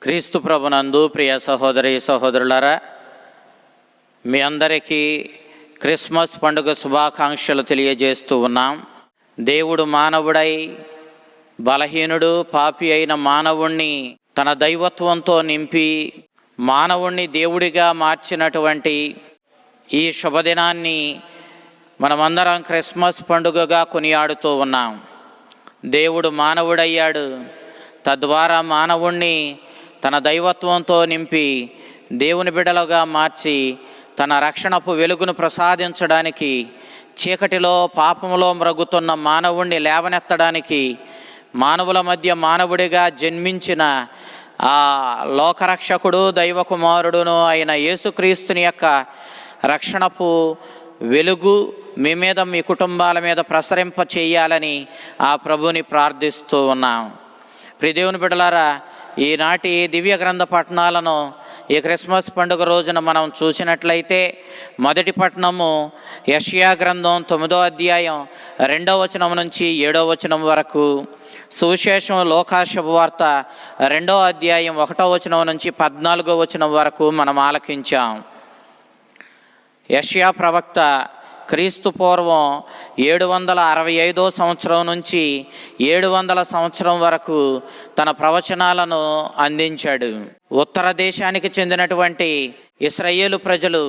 క్రీస్తు ప్రభునందు ప్రియ సహోదరి సహోదరులారా, మీ అందరికీ క్రిస్మస్ పండుగ శుభాకాంక్షలు తెలియజేస్తూ ఉన్నాం. దేవుడు మానవుడై బలహీనుడు పాపి అయిన మానవుణ్ణి తన దైవత్వంతో నింపి మానవుణ్ణి దేవుడిగా మార్చినటువంటి ఈ శుభదినాన్ని మనమందరం క్రిస్మస్ పండుగగా కొనియాడుతూ ఉన్నాం. దేవుడు మానవుడయ్యాడు, తద్వారా మానవుణ్ణి తన దైవత్వంతో నింపి దేవుని బిడ్డలుగా మార్చి తన రక్షణపు వెలుగును ప్రసాదించడానికి, చీకటిలో పాపములో మ్రగుతున్న మానవుణ్ణి లేవనెత్తడానికి, మానవుల మధ్య మానవుడిగా జన్మించిన ఆ లోకరక్షకుడు దైవకుమారుడును అయిన యేసుక్రీస్తుని యొక్క రక్షణపు వెలుగు మీ మీద మీ కుటుంబాల మీద ప్రసరింప చేయాలని ఆ ప్రభుని ప్రార్థిస్తూ ఉన్నాం. ప్రియదేవుని బిడ్డలారా, ఈనాటి దివ్య గ్రంథ పట్టణాలను ఈ క్రిస్మస్ పండుగ రోజున మనం చూసినట్లయితే, మొదటి పట్టణము యెషయా గ్రంథం 9వ అధ్యాయం 2వ వచనం నుంచి 7వ వచనం వరకు, సువిశేషం లూకా శుభవార్త 2వ అధ్యాయం 1వ వచనం నుంచి 14వ వచనం వరకు మనం ఆలకించాం. యెషయా ప్రవక్త క్రీస్తు పూర్వం 765 సంవత్సరం నుంచి 700 సంవత్సరం వరకు తన ప్రవచనాలను అందించాడు. ఉత్తర దేశానికి చెందినటువంటి ఇశ్రాయేలు ప్రజలు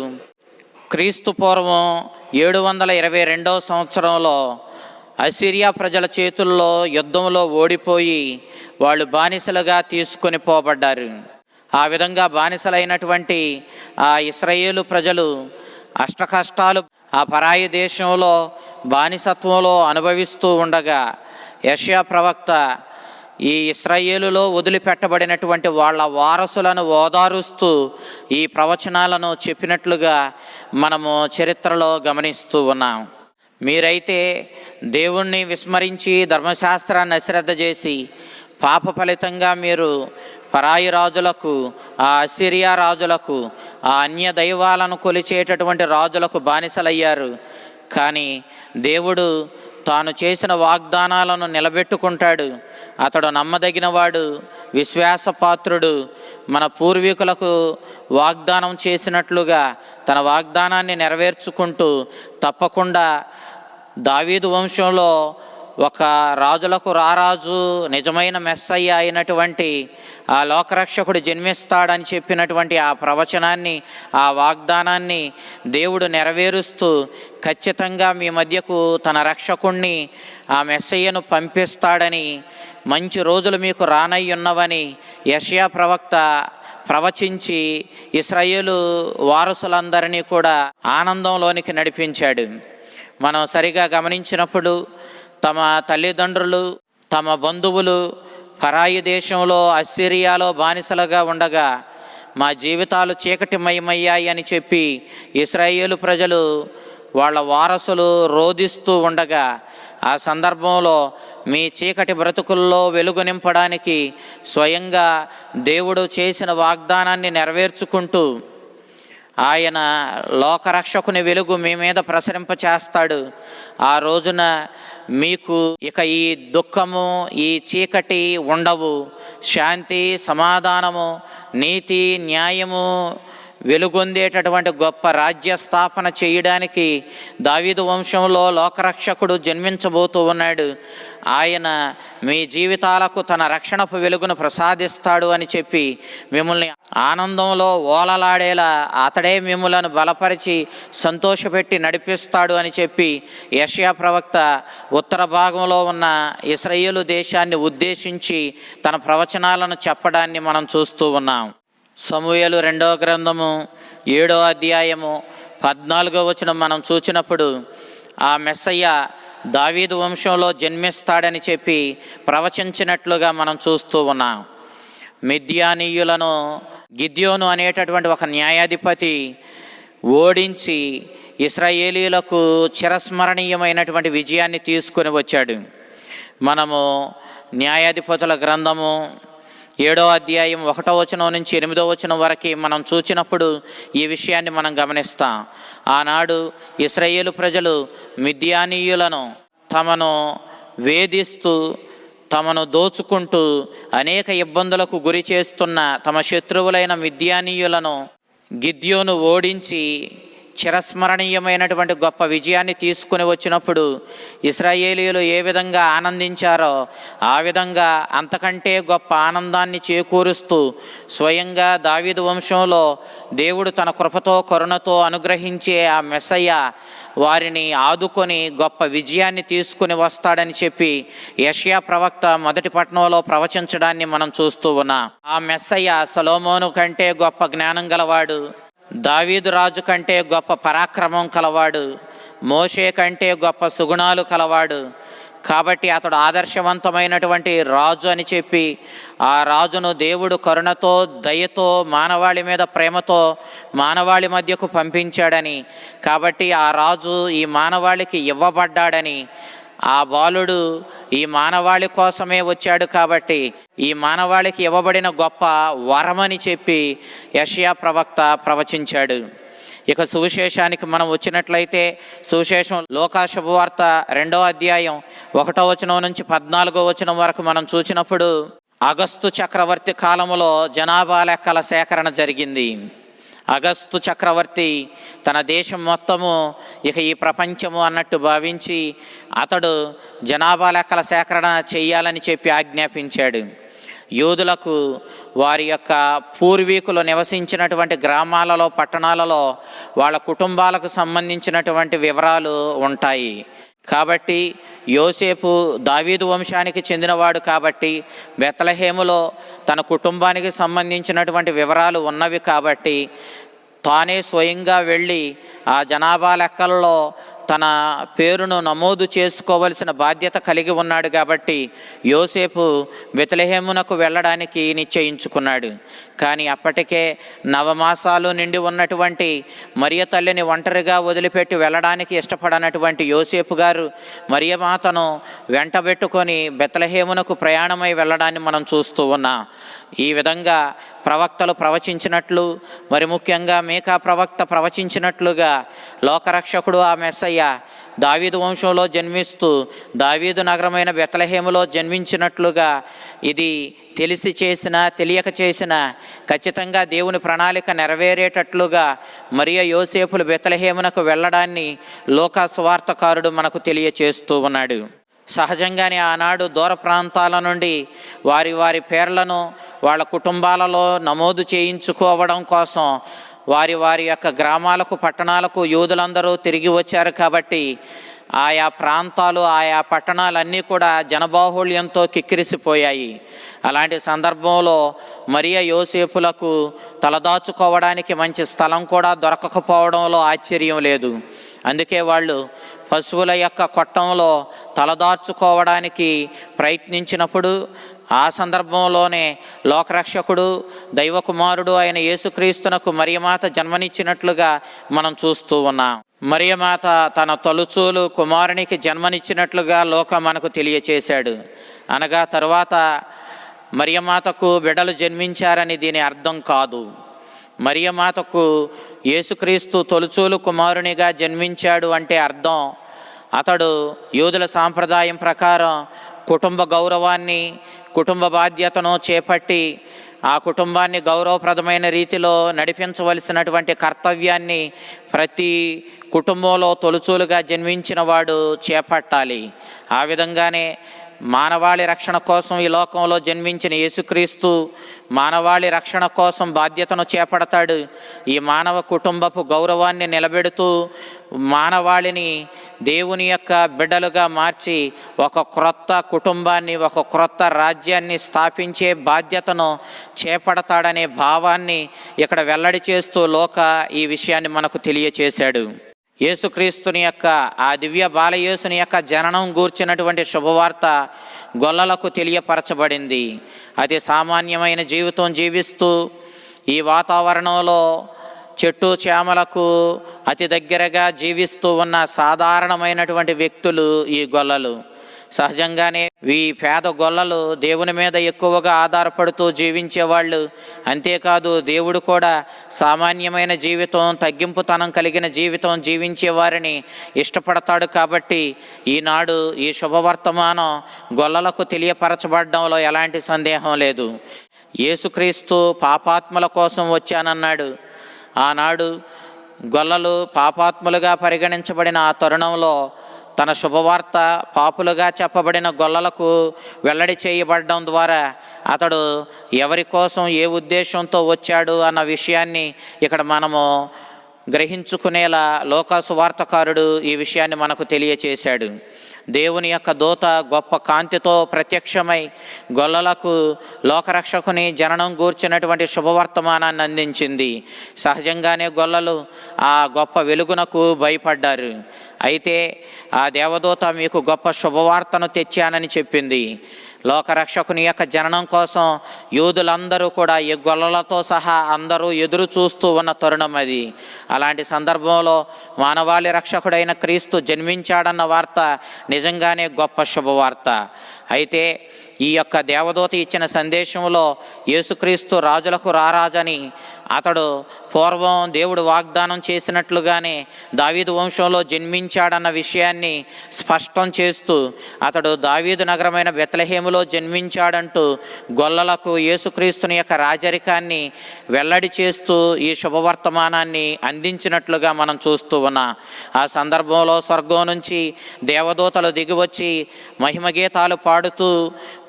క్రీస్తు పూర్వం 722 సంవత్సరంలో అసిరియా ప్రజల చేతుల్లో యుద్ధంలో ఓడిపోయి వాళ్ళు బానిసలుగా తీసుకొని పోబడ్డారు. ఆ విధంగా బానిసలైనటువంటి ఆ ఇశ్రాయేలు ప్రజలు అష్టకష్టాలు ఆ పరాయి దేశంలో బానిసత్వంలో అనుభవిస్తూ ఉండగా, యెషయా ప్రవక్త ఈ ఇశ్రాయేలులో వదిలిపెట్టబడినటువంటి వాళ్ళ వారసులను ఓదారుస్తూ ఈ ప్రవచనాలను చెప్పినట్లుగా మనము చరిత్రలో గమనిస్తూ ఉన్నాం. మీరైతే దేవుణ్ణి విస్మరించి ధర్మశాస్త్రాన్ని అశ్రద్ధ చేసి పాప ఫలితంగా మీరు పరాయి రాజులకు, ఆ అసిరియా రాజులకు, ఆ అన్య దైవాలను కొలిచేటటువంటి రాజులకు బానిసలయ్యారు. కానీ దేవుడు తాను చేసిన వాగ్దానాలను నిలబెట్టుకుంటాడు. అతడు నమ్మదగినవాడు, విశ్వాసపాత్రుడు. మన పూర్వీకులకు వాగ్దానం చేసినట్లుగా తన వాగ్దానాన్ని నెరవేర్చుకుంటూ తప్పకుండా దావీదు వంశంలో ఒక రాజులకు రారాజు, నిజమైన మెస్సయ్య అయినటువంటి ఆ లోకరక్షకుడు జన్మిస్తాడని చెప్పినటువంటి ఆ ప్రవచనాన్ని, ఆ వాగ్దానాన్ని దేవుడు నెరవేరుస్తూ ఖచ్చితంగా మీ మధ్యకు తన రక్షకుణ్ణి, ఆ మెస్సయ్యను పంపిస్తాడని, మంచి రోజులు మీకు రానయ్యున్నవని యెషయా ప్రవక్త ప్రవచించి ఇశ్రాయేలు వారసులందరినీ కూడా ఆనందంలోనికి నడిపించాడు. మనం సరిగా గమనించినప్పుడు తమ తల్లిదండ్రులు, తమ బంధువులు పరాయి దేశంలో అసిరియాలో బానిసలుగా ఉండగా మా జీవితాలు చీకటిమయమయ్యాయి అని చెప్పి ఇశ్రాయేలు ప్రజలు వాళ్ళ వారసులు రోదిస్తూ ఉండగా, ఆ సందర్భంలో మీ చీకటి బ్రతుకుల్లో వెలుగు నింపడానికి స్వయంగా దేవుడు చేసిన వాగ్దానాన్ని నెరవేర్చుకుంటూ ఆయన లోకరక్షకుని వెలుగు మీ మీద ప్రసరింప చేస్తాడు. ఆ రోజున మీకు ఇక ఈ దుఃఖము, ఈ చీకటి ఉండవు. శాంతి, సమాధానము, నీతి, న్యాయము వెలుగొందేటటువంటి గొప్ప రాజ్య స్థాపన చేయడానికి దావీదు వంశంలో లోకరక్షకుడు జన్మించబోతూ ఉన్నాడు. ఆయన మీ జీవితాలకు తన రక్షణపు వెలుగును ప్రసాదిస్తాడు అని చెప్పి మిమ్మల్ని ఆనందంలో ఓలలాడేలా అతడే మిమ్మలను బలపరిచి సంతోషపెట్టి నడిపిస్తాడు అని చెప్పి యెషయా ప్రవక్త ఉత్తర భాగంలో ఉన్న ఇశ్రాయేలు దేశాన్ని ఉద్దేశించి తన ప్రవచనాలను చెప్పడాన్ని మనం చూస్తూ ఉన్నాం. సమూయేలు 2వ గ్రంథము 7వ అధ్యాయము 14వ వచనం మనం చూసినప్పుడు, ఆ మెస్సయ్య దావీదు వంశంలో జన్మిస్తాడని చెప్పి ప్రవచించినట్లుగా మనం చూస్తూ ఉన్నాం. మిద్యానీయులను గిద్యోను అనేటటువంటి ఒక న్యాయాధిపతి ఓడించి ఇశ్రాయేలీలకు చిరస్మరణీయమైనటువంటి విజయాన్ని తీసుకొని వచ్చాడు. మనము న్యాయాధిపతుల గ్రంథము 7వ అధ్యాయం 1వ వచనం నుంచి 8వ వచనం వరకు మనం చూసినప్పుడు ఈ విషయాన్ని మనం గమనిస్తాం. ఆనాడు ఇశ్రాయేలు ప్రజలు మిద్యానీయులను తమను వేధిస్తూ తమను దోచుకుంటూ అనేక ఇబ్బందులకు గురి చేస్తున్న తమ శత్రువులైన మిద్యానీయులను గిద్యోను ఓడించి చిరస్మరణీయమైనటువంటి గొప్ప విజయాన్ని తీసుకుని వచ్చినప్పుడు ఇశ్రాయేలీయులు ఏ విధంగా ఆనందించారో ఆ విధంగా అంతకంటే గొప్ప ఆనందాన్ని చేకూరుస్తూ స్వయంగా దావీదు వంశంలో దేవుడు తన కృపతో కరుణతో అనుగ్రహించే ఆ మెస్సయ్య వారిని ఆదుకొని గొప్ప విజయాన్ని తీసుకుని వస్తాడని చెప్పి యెషయా ప్రవక్త మొదటి పట్టణంలో ప్రవచించడాన్ని మనం చూస్తూ ఉన్నాం. ఆ మెస్సయ్య సొలొమోను కంటే గొప్ప జ్ఞానం గలవాడు, దావీదు రాజు కంటే గొప్ప పరాక్రమం కలవాడు, మోషే కంటే గొప్ప సుగుణాలు కలవాడు. కాబట్టి అతడు ఆదర్శవంతమైనటువంటి రాజు అని చెప్పి ఆ రాజును దేవుడు కరుణతో దయతో మానవాళి మీద ప్రేమతో మానవాళి మధ్యకు పంపించాడని, కాబట్టి ఆ రాజు ఈ మానవాళికి ఇవ్వబడ్డాడని, ఆ బాలుడు ఈ మానవాళి కోసమే వచ్చాడు కాబట్టి ఈ మానవాళికి ఇవ్వబడిన గొప్ప వరమని చెప్పి యెషయా ప్రవక్త ప్రవచించాడు. ఇక సువిశేషానికి మనం వచ్చినట్లయితే సువిశేషం లూకా శుభవార్త 2వ అధ్యాయం 1వ వచనం నుంచి 14వ వచనం వరకు మనం చూసినప్పుడు అగస్తు చక్రవర్తి కాలములో జనాభా లెక్కల సేకరణ జరిగింది. అగస్తు చక్రవర్తి తన దేశం మొత్తము ఇక ఈ ప్రపంచము అన్నట్టు భావించి అతడు జనాభా లెక్కల సేకరణ చేయాలని చెప్పి ఆజ్ఞాపించాడు. యూదులకు వారి యొక్క పూర్వీకులు నివసించినటువంటి గ్రామాలలో పట్టణాలలో వాళ్ళ కుటుంబాలకు సంబంధించినటువంటి వివరాలు ఉంటాయి. కాబట్టి యోసేపు దావీదు వంశానికి చెందినవాడు కాబట్టి బెత్లెహేములో తన కుటుంబానికి సంబంధించినటువంటి వివరాలు ఉన్నవి కాబట్టి తానే స్వయంగా వెళ్ళి ఆ జనాభా లెక్కలలో తన పేరును నమోదు చేసుకోవలసిన బాధ్యత కలిగి ఉన్నాడు. కాబట్టి యోసేపు బెత్లెహేమునకు వెళ్ళడానికి నిశ్చయించుకున్నాడు. కానీ అప్పటికే నవమాసాలు నిండి ఉన్నటువంటి మరియ తల్లిని ఒంటరిగా వదిలిపెట్టి వెళ్ళడానికి ఇష్టపడనటువంటి యోసేపు గారు మరియమాతను వెంటబెట్టుకొని బెత్లెహేమునకు ప్రయాణమై వెళ్ళడాన్ని మనం చూస్తూ ఉన్నాం. ఈ విధంగా ప్రవక్తలు ప్రవచించినట్లు, మరి ముఖ్యంగా మీకా ప్రవక్త ప్రవచించినట్లుగా లోకరక్షకుడు ఆ మెస్సయ్య దావీదు వంశంలో జన్మిస్తూ దావీదు నగరమైన బెత్లెహేములో జన్మించినట్లుగా ఇది తెలిసి చేసిన తెలియక చేసిన ఖచ్చితంగా దేవుని ప్రణాళిక నెరవేరేటట్లుగా మరియ యోసేపులు బెత్లెహేమునకు వెళ్ళడాన్ని లూకా సువార్తకారుడు మనకు తెలియచేస్తూ ఉన్నాడు. సహజంగానే ఆనాడు దూర ప్రాంతాల నుండి వారి వారి పేర్లను వాళ్ళ కుటుంబాలలో నమోదు చేయించుకోవడం కోసం వారి వారి యొక్క గ్రామాలకు పట్టణాలకు యూదులందరూ తిరిగి వచ్చారు. కాబట్టి ఆయా ప్రాంతాలు ఆయా పట్టణాలన్నీ కూడా జనబాహుళ్యంతో కిక్కిరిసిపోయాయి. అలాంటి సందర్భంలో మరియ యోసేపులకు తలదాచుకోవడానికి మంచి స్థలం కూడా దొరకకపోవడంలో ఆశ్చర్యం లేదు. అందుకే వాళ్ళు పశువుల యొక్క కొట్టంలో తలదార్చుకోవడానికి ప్రయత్నించినప్పుడు ఆ సందర్భంలోనే లోకరక్షకుడు దైవకుమారుడు అయిన యేసుక్రీస్తునకు మరియమాత జన్మనిచ్చినట్లుగా మనం చూస్తూ ఉన్నాం. మరియమాత తన తొలుచూలు కుమారునికి జన్మనిచ్చినట్లుగా లోకం మనకు తెలియచేశాడు. అనగా తరువాత మరియమాతకు బిడ్డలు జన్మించారని దీని అర్థం కాదు. మరియమాతకు యేసుక్రీస్తు తొలుచూలు కుమారునిగా జన్మించాడు అంటే అర్థం అతడు యూదుల సాంప్రదాయం ప్రకారం కుటుంబ గౌరవాన్ని కుటుంబ బాధ్యతను చేపట్టి ఆ కుటుంబాన్ని గౌరవప్రదమైన రీతిలో నడిపించవలసినటువంటి కర్తవ్యాన్ని ప్రతి కుటుంబంలో తొలుచూలుగా జన్మించిన వాడు చేపట్టాలి. ఆ విధంగానే మానవాళి రక్షణ కోసం ఈ లోకంలో జన్మించిన యేసుక్రీస్తు మానవాళి రక్షణ కోసం బాధ్యతను చేపడతాడు. ఈ మానవ కుటుంబపు గౌరవాన్ని నిలబెడుతూ మానవాళిని దేవుని యొక్క బిడ్డలుగా మార్చి ఒక క్రొత్త కుటుంబాన్ని ఒక క్రొత్త రాజ్యాన్ని స్థాపించే బాధ్యతను చేపడతాడనే భావాన్ని ఇక్కడ వెల్లడి చేస్తూ లోక ఈ విషయాన్ని మనకు తెలియచేశాడు. యేసుక్రీస్తుని యొక్క ఆ దివ్య బాలయేసుని యొక్క జననం గూర్చినటువంటి శుభవార్త గొల్లలకు తెలియపరచబడింది. అతి సామాన్యమైన జీవితం జీవిస్తూ ఈ వాతావరణంలో చెట్టు చేమలకు అతి దగ్గరగా జీవిస్తూ ఉన్న సాధారణమైనటువంటి వ్యక్తులు ఈ గొల్లలు. సహజంగానే ఈ పేద గొల్లలు దేవుని మీద ఎక్కువగా ఆధారపడుతూ జీవించేవాళ్ళు. అంతేకాదు దేవుడు కూడా సామాన్యమైన జీవితం, తగ్గింపుతనం కలిగిన జీవితం జీవించే వారిని ఇష్టపడతాడు. కాబట్టి ఈనాడు ఈ శుభవర్తమానం గొల్లలకు తెలియపరచబడడంలో ఎలాంటి సందేహం లేదు. యేసుక్రీస్తు పాపాత్ముల కోసం వచ్చానన్నాడు. ఆనాడు గొల్లలు పాపాత్ములుగా పరిగణించబడిన ఆ తరుణంలో తన శుభవార్త పాపులుగా చెప్పబడిన గొల్లలకు వెల్లడి చేయబడడం ద్వారా అతడు ఎవరి కోసం ఏ ఉద్దేశంతో వచ్చాడు అన్న విషయాన్ని ఇక్కడ మనము గ్రహించుకునేలా లోకాసు వార్తకారుడు ఈ విషయాన్ని మనకు తెలియచేశాడు. దేవుని యొక్క దూత గొప్ప కాంతితో ప్రత్యక్షమై గొల్లలకు లోకరక్షకుని జననం గూర్చినటువంటి శుభవర్తమానాన్ని అందించింది. సహజంగానే గొల్లలు ఆ గొప్ప వెలుగునకు భయపడ్డారు. అయితే ఆ దేవదూత మీకు గొప్ప శుభవార్తను తెచ్చానని చెప్పింది. లోకరక్షకుని యొక్క జననం కోసం యూదులందరూ కూడా ఈ గొల్లలతో సహా అందరూ ఎదురు చూస్తూ ఉన్న తరుణం అది. అలాంటి సందర్భంలో మానవాళి రక్షకుడైన క్రీస్తు జన్మించాడన్న వార్త నిజంగానే గొప్ప శుభవార్త. అయితే ఈ యొక్క దేవదూత ఇచ్చిన సందేశంలో యేసుక్రీస్తు రాజులకు రారాజని, అతడు పూర్వం దేవుడు వాగ్దానం చేసినట్లుగానే దావీదు వంశంలో జన్మించాడన్న విషయాన్ని స్పష్టం చేస్తూ అతడు దావీదు నగరమైన బెత్లెహేములో జన్మించాడంటూ గొల్లలకు యేసుక్రీస్తుని యొక్క రాజరికాన్ని వెల్లడి చేస్తూ ఈ శుభవర్తమానాన్ని అందించినట్లుగా మనం చూస్తూ ఉన్నాం. ఆ సందర్భంలో స్వర్గం నుంచి దేవదూతలు దిగివచ్చి మహిమగీతాలు పాడుతూ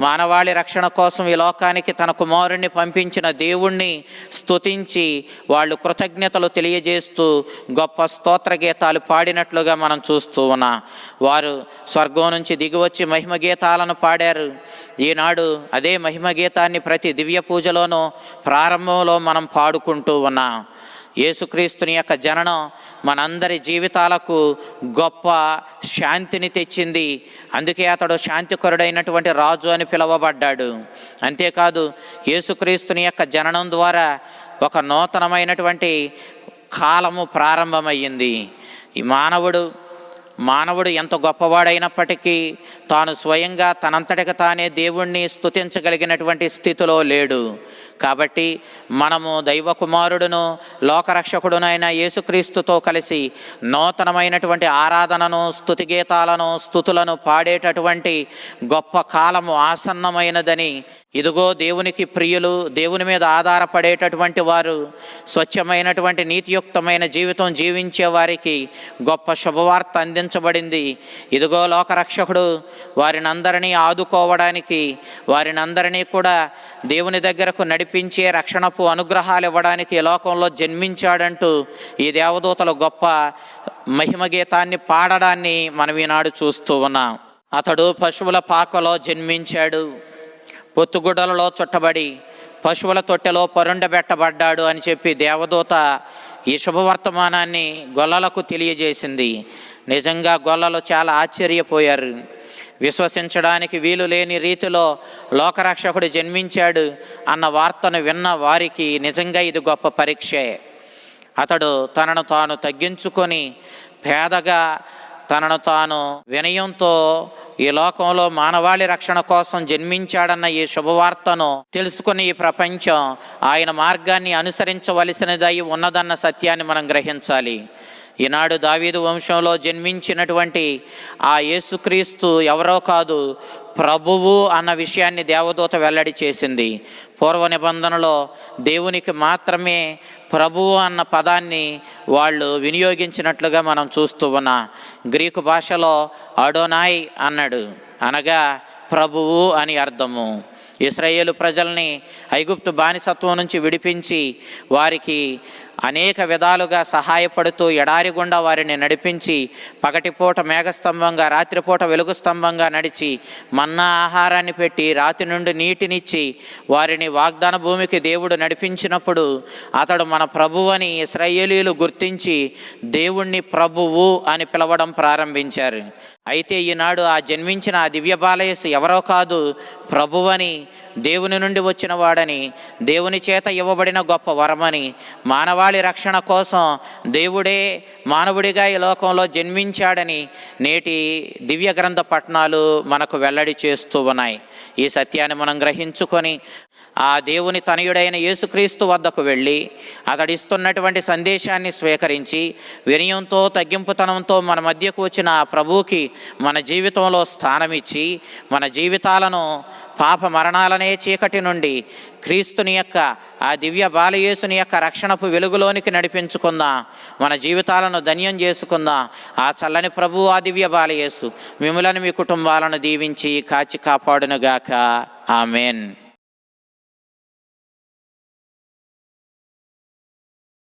మానవాళి రక్షణ కోసం ఈ లోకానికి తన కుమారుణ్ణి పంపించిన దేవుణ్ణి స్తుతించి వాళ్ళు కృతజ్ఞతలు తెలియజేస్తూ గొప్ప స్తోత్ర గీతాలు పాడినట్లుగా మనం చూస్తూ ఉన్నాం. వారు స్వర్గం నుంచి దిగివచ్చి మహిమ గీతాలను పాడారు. ఈనాడు అదే మహిమ గీతాన్ని ప్రతి దివ్య పూజలోనూ ప్రారంభంలో మనం పాడుకుంటూ ఉన్నాం. యేసుక్రీస్తుని యొక్క జననం మనందరి జీవితాలకు గొప్ప శాంతిని తెచ్చింది. అందుకే అతడు శాంతికరుడైనటువంటి రాజు అని పిలువబడ్డాడు. అంతేకాదు యేసుక్రీస్తుని యొక్క జననం ద్వారా ఒక నూతనమైనటువంటి కాలము ప్రారంభమయ్యింది. ఈ మానవుడు ఎంత గొప్పవాడైనప్పటికీ తాను స్వయంగా తనంతటికి తానే దేవుణ్ణి స్తుతించగలిగినటువంటి స్థితిలో లేడు. కాబట్టి మనము దైవ కుమారుడును లోకరక్షకుడునైన యేసుక్రీస్తుతో కలిసి నూతనమైనటువంటి ఆరాధనను, స్తుతిగీతాలను, స్తుతులను పాడేటటువంటి గొప్ప కాలము ఆసన్నమైనదని, ఇదిగో దేవునికి ప్రియులు, దేవుని మీద ఆధారపడేటటువంటి వారు, స్వచ్ఛమైనటువంటి నీతియుక్తమైన జీవితం జీవించే వారికి గొప్ప శుభవార్త అందించబడింది. ఇదిగో లోకరక్షకుడు వారిని అందరినీ ఆదుకోవడానికి, వారిని అందరినీ కూడా దేవుని దగ్గరకు నడిపించే రక్షణపు అనుగ్రహాలు ఇవ్వడానికి లోకంలో జన్మించాడంటూ ఈ దేవదూతలు గొప్ప మహిమ గీతాన్ని పాడడాన్ని మనం ఈనాడు చూస్తూ ఉన్నాం. అతడు పశువుల పాకలో జన్మించాడు, పొత్తుగుడ్డలలో చుట్టబడి పశువుల తొట్టెలో పరుండబెట్టబడ్డాడు అని చెప్పి దేవదూత ఈ శుభవర్తమానాన్ని గొల్లలకు తెలియజేసింది. నిజంగా గొల్లలు చాలా ఆశ్చర్యపోయారు. విశ్వసించడానికి వీలు లేని రీతిలో లోకరక్షకుడు జన్మించాడు అన్న వార్తను విన్న వారికి నిజంగా ఇది గొప్ప పరీక్షే. అతడు తనను తాను తగ్గించుకొని పేదగా, తనను తాను వినయంతో ఈ లోకంలో మానవాళి రక్షణ కోసం జన్మించాడన్న ఈ శుభవార్తను తెలుసుకుని ఈ ప్రపంచం ఆయన మార్గాన్ని అనుసరించవలసినదై ఉన్నదన్న సత్యాన్ని మనం గ్రహించాలి. ఈనాడు దావీదు వంశంలో జన్మించినటువంటి ఆ యేసుక్రీస్తు ఎవరో కాదు, ప్రభువు అన్న విషయాన్ని దేవదూత వెల్లడి చేసింది. పూర్వ నిబంధనలో దేవునికి మాత్రమే ప్రభువు అన్న పదాన్ని వాళ్ళు వినియోగించినట్లుగా మనం చూస్తూ ఉన్నాం. గ్రీకు భాషలో అడోనాయ్ అన్నాడు, అనగా ప్రభువు అని అర్థము. ఇశ్రాయేలు ప్రజల్ని ఐగుప్తు బానిసత్వం నుంచి విడిపించి వారికి అనేక విధాలుగా సహాయపడుతూ ఎడారి గుండా వారిని నడిపించి, పగటిపూట మేఘస్తంభంగా, రాత్రిపూట వెలుగు స్తంభంగా నడిచి మన్నా ఆహారాన్ని పెట్టి రాతి నుండి నీటినిచ్చి వారిని వాగ్దాన భూమికి దేవుడు నడిపించినప్పుడు అతడు మన ప్రభువు అని ఇశ్రాయేలీయులు గుర్తించి దేవుణ్ణి ప్రభువు అని పిలవడం ప్రారంభించారు. అయితే ఈనాడు ఆ జన్మించిన ఆ దివ్య బాలయేసు ఎవరో కాదు, ప్రభువని దేవుని నుండి వచ్చిన వాడని, దేవుని చేత ఇవ్వబడిన గొప్ప వరమని, మానవాళి రక్షణ కోసం దేవుడే మానవుడిగా ఈ లోకంలో జన్మించాడని నేటి దివ్య గ్రంథ పఠనాలు మనకు వెల్లడి చేస్తూ ఉన్నాయి. ఈ సత్యాన్ని మనం గ్రహించుకొని ఆ దేవుని తనయుడైన యేసుక్రీస్తు వద్దకు వెళ్ళి అతడిస్తున్నటువంటి సందేశాన్ని స్వీకరించి వినయంతో తగ్గింపుతనంతో మన మధ్యకు వచ్చిన ఆ ప్రభువుకి మన జీవితంలో స్థానమిచ్చి మన జీవితాలను పాప మరణాలనే చీకటి నుండి క్రీస్తుని యొక్క ఆ దివ్య బాలయేసుని యొక్క రక్షణపు వెలుగులోనికి నడిపించుకుందాం. మన జీవితాలను ధన్యం చేసుకుందాం. ఆ చల్లని ప్రభువు, ఆ దివ్య బాలయేసు మిమ్ములను మీ కుటుంబాలను దీవించి కాచి కాపాడునుగాక. ఆమెన్.